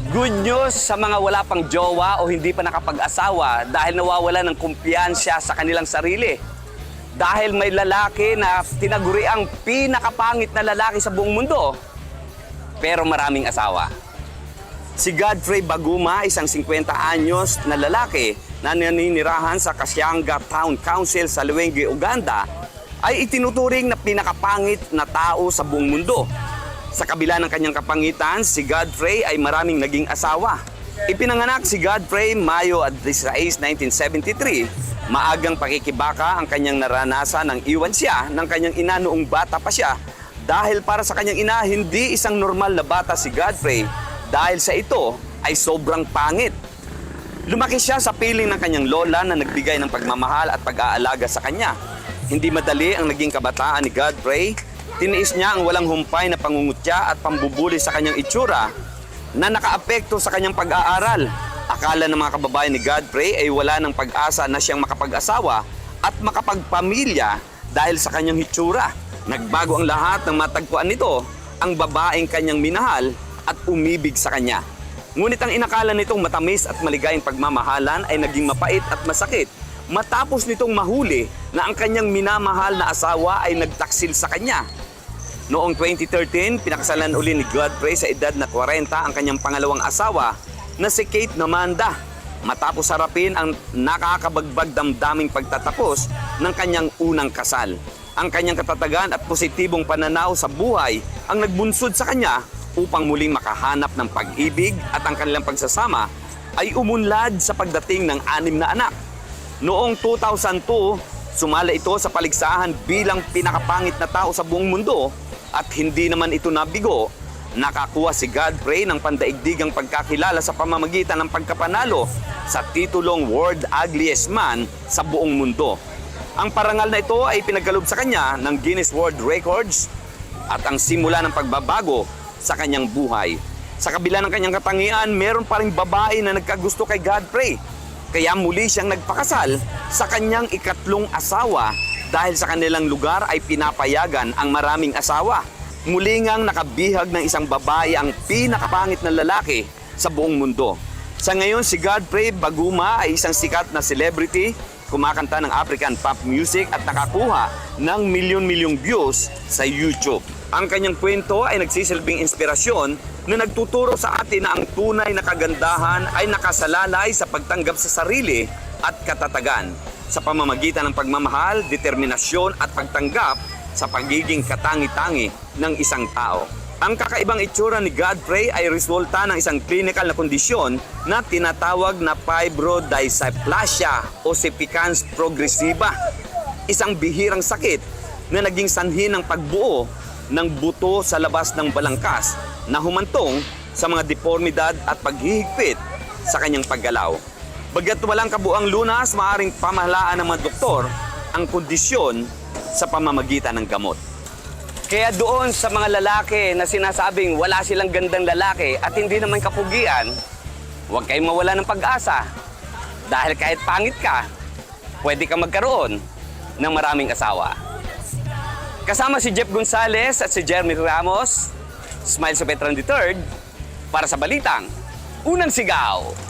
Good news sa mga wala pang jowa o hindi pa nakapag-asawa dahil nawawala ng kumpiyansya sa kanilang sarili. Dahil may lalaki na tinaguri ang pinakapangit na lalaki sa buong mundo, pero maraming asawa. Si Godfrey Baguma, isang 50 anyos na lalaki na naninirahan sa Kasianga Town Council sa Luwenge, Uganda, ay itinuturing na pinakapangit na tao sa buong mundo. Sa kabila ng kanyang kapangitan, si Godfrey ay maraming naging asawa. Ipinanganak si Godfrey Mayo 16, 1973. Maagang pakikibaka ang kanyang naranasan nang iwan siya ng kanyang ina noong bata pa siya. Dahil para sa kanyang ina, hindi isang normal na bata si Godfrey dahil sa ito ay sobrang pangit. Lumaki siya sa piling ng kanyang lola na nagbigay ng pagmamahal at pag-aalaga sa kanya. Hindi madali ang naging kabataan ni Godfrey. Tiniis niya ang walang humpay na pangungutya at pambubuli sa kanyang itsura na nakaapekto sa kanyang pag-aaral. Akala ng mga kababayan ni Godfrey ay wala ng pag-asa na siyang makapag-asawa at makapagpamilya dahil sa kanyang itsura. Nagbago ang lahat ng matagpuan nito, ang babaeng kanyang minahal at umibig sa kanya. Ngunit ang inakala nitong matamis at maligayang pagmamahalan ay naging mapait at masakit matapos nitong mahuli na ang kanyang minamahal na asawa ay nagtaksil sa kanya. Noong 2013, pinakasalan uli ni Godfrey sa edad na 40 ang kanyang pangalawang asawa na si Kate Namanda matapos harapin ang nakakabagbag damdaming pagtatapos ng kanyang unang kasal. Ang kanyang katatagan at positibong pananaw sa buhay ang nagbunsod sa kanya upang muling makahanap ng pag-ibig at ang kanilang pagsasama ay umunlad sa pagdating ng 6 na anak. Noong 2002, sumala ito sa paligsahan bilang pinakapangit na tao sa buong mundo at hindi naman ito nabigo. Nakakuha si Godfrey ng pandaigdigang pagkakilala sa pamamagitan ng pagkapanalo sa titulong World Ugliest Man sa buong mundo. Ang parangal na ito ay pinagkaloob sa kanya ng Guinness World Records at ang simula ng pagbabago sa kanyang buhay. Sa kabila ng kanyang katangian, meron pa ring babae na nagkagusto kay Godfrey. Kaya muli siyang nagpakasal sa kanyang ikatlong asawa dahil sa kanilang lugar ay pinapayagan ang maraming asawa. Muli ngang nakabihag ng isang babae ang pinakapangit na lalaki sa buong mundo. Sa ngayon, si Godfrey Baguma ay isang sikat na celebrity, kumakanta ng African pop music at nakakuha ng milyon-milyong views sa YouTube. Ang kanyang kwento ay nagsisilbing inspirasyon na nagtuturo sa atin na ang tunay na kagandahan ay nakasalalay sa pagtanggap sa sarili at katatagan sa pamamagitan ng pagmamahal, determinasyon at pagtanggap sa pagiging katangi-tangi ng isang tao. Ang kakaibang itsura ni Godfrey ay resulta ng isang clinical na kondisyon na tinatawag na fibrodysplasia ossificans progressiva, isang bihirang sakit na naging sanhi ng pagbuo ng buto sa labas ng balangkas na humantong sa mga deformidad at paghihigpit sa kanyang paggalaw. Bagamat walang kabuang lunas, maaaring pamahalaan ng mga doktor ang kondisyon sa pamamagitan ng gamot. Kaya doon sa mga lalaki na sinasabing wala silang gandang lalaki at hindi naman kapugian, huwag kayong mawala ng pag-asa. Dahil kahit pangit ka, pwede kang magkaroon ng maraming asawa. Kasama si Jeff Gonzalez at si Jeremy Ramos, Smile sa Veteran III, para sa Balitang Unang Sigaw.